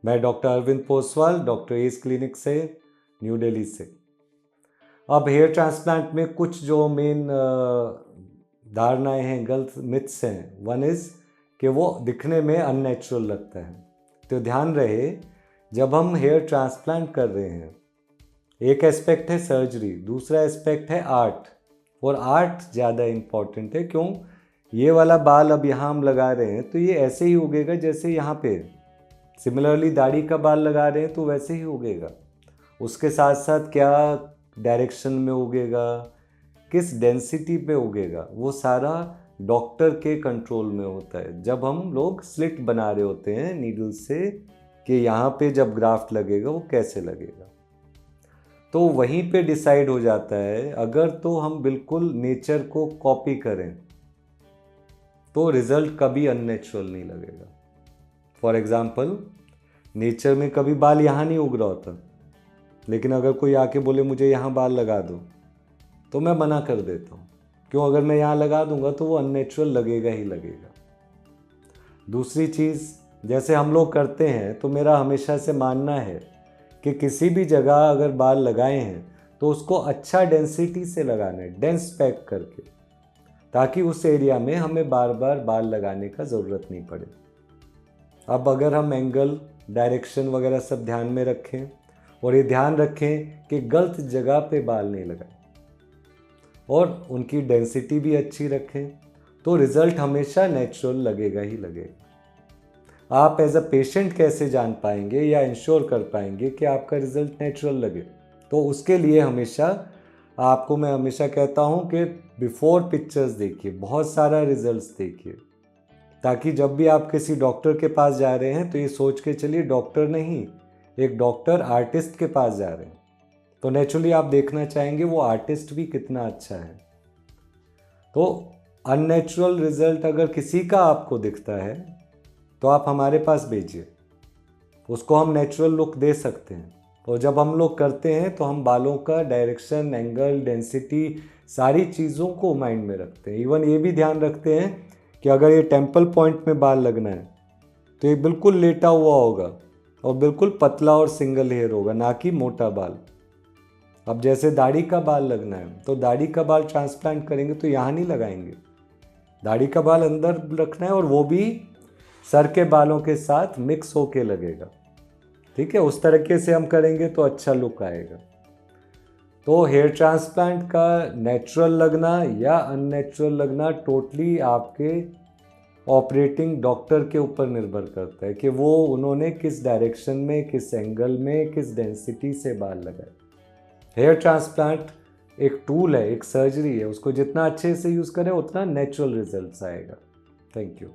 मैं doctor Arvind Poswal, doctor A's clinic से, new Delhi से। अब हेयर ट्रांसप्लांट में कुछ जो मेन धारणाएं हैं, गलत मिथ्स हैं। वन इज़ कि वो दिखने में अननेचुरल लगता है। तो ध्यान रहे, जब हम हेयर ट्रांसप्लांट कर रहे हैं, एक एस्पेक्ट है सर्जरी, दूसरा एस्पेक्ट है आर्ट। और आर्ट ज़्यादा इम्पॉर्टेंट है। क्यों? ये वाला बाल अब यहाँ हम लगा रहे हैं तो ये ऐसे ही उगेगा जैसे यहाँ पे। सिमिलरली दाढ़ी का बाल लगा रहे हैं तो वैसे ही उगेगा। उसके साथ साथ क्या डायरेक्शन में उगेगा, किस डेंसिटी पे उगेगा, वो सारा डॉक्टर के कंट्रोल में होता है। जब हम लोग स्लिट बना रहे होते हैं नीडल से कि यहाँ पे जब ग्राफ्ट लगेगा वो कैसे लगेगा, तो वहीं पे डिसाइड हो जाता है। अगर तो हम बिल्कुल नेचर को कॉपी करें तो रिजल्ट कभी अननेचुरल नहीं लगेगा। फॉर एग्जाम्पल, नेचर में कभी बाल यहाँ नहीं उग रहा होता, लेकिन अगर कोई आके बोले मुझे यहाँ बाल लगा दो तो मैं मना कर देता हूँ। क्यों? अगर मैं यहाँ लगा दूंगा तो वो अननेचुरल लगेगा ही लगेगा। दूसरी चीज़, जैसे हम लोग करते हैं, तो मेरा हमेशा से मानना है कि किसी भी जगह अगर बाल लगाए हैं तो उसको अच्छा डेंसिटी से लगाना है, डेंस पैक करके, ताकि उस एरिया में हमें बार बार बाल लगाने का ज़रूरत नहीं पड़े। अब अगर हम एंगल, डायरेक्शन वगैरह सब ध्यान में रखें और ये ध्यान रखें कि गलत जगह पे बाल नहीं लगाएं और उनकी डेंसिटी भी अच्छी रखें, तो रिज़ल्ट हमेशा नेचुरल लगेगा ही लगेगा। आप एज अ पेशेंट कैसे जान पाएंगे या इंश्योर कर पाएंगे कि आपका रिज़ल्ट नेचुरल लगे? तो उसके लिए मैं हमेशा कहता हूँ कि बिफोर पिक्चर्स देखिए, बहुत सारा रिजल्ट्स देखिए, ताकि जब भी आप किसी डॉक्टर के पास जा रहे हैं तो ये सोच के चलिए डॉक्टर नहीं, एक डॉक्टर आर्टिस्ट के पास जा रहे हैं। तो नेचुरली आप देखना चाहेंगे वो आर्टिस्ट भी कितना अच्छा है। तो अननेचुरल रिजल्ट अगर किसी का आपको दिखता है तो आप हमारे पास भेजिए, उसको हम नेचुरल लुक दे सकते हैं। और जब हम लोग करते हैं तो हम बालों का डायरेक्शन, एंगल, डेंसिटी, सारी चीज़ों को माइंड में रखते हैं। इवन ये भी ध्यान रखते हैं कि अगर ये टेम्पल पॉइंट में बाल लगना है तो ये बिल्कुल लेटा हुआ होगा और बिल्कुल पतला और सिंगल हेयर होगा, ना कि मोटा बाल। अब जैसे दाढ़ी का बाल लगना है तो दाढ़ी का बाल ट्रांसप्लांट करेंगे तो यहाँ नहीं लगाएंगे, दाढ़ी का बाल अंदर रखना है और वो भी सर के बालों के साथ मिक्स होके लगेगा। ठीक है, उस तरीके से हम करेंगे तो अच्छा लुक आएगा। तो हेयर ट्रांसप्लांट का नेचुरल लगना या अननेचुरल लगना टोटली आपके ऑपरेटिंग डॉक्टर के ऊपर निर्भर करता है कि वो उन्होंने किस डायरेक्शन में, किस एंगल में, किस डेंसिटी से बाल लगाए। हेयर ट्रांसप्लांट एक टूल है, एक सर्जरी है, उसको जितना अच्छे से यूज़ करें उतना नेचुरल रिजल्ट्स आएगा। Thank you.